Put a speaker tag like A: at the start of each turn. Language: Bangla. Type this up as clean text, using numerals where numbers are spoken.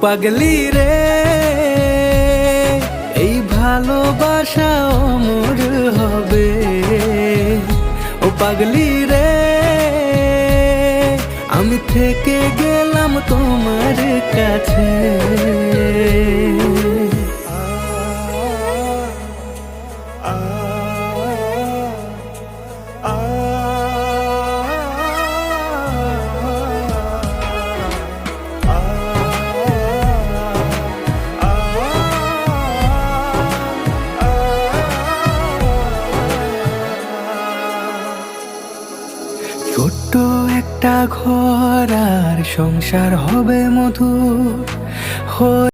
A: পাগলি রে, এই ভালোবাসা অমর হবে। ও পাগলি রে, আমি থেকে গেলাম তোমার কাছে। ছোট্ট একটা ঘর আর সংসার হবে মধুর।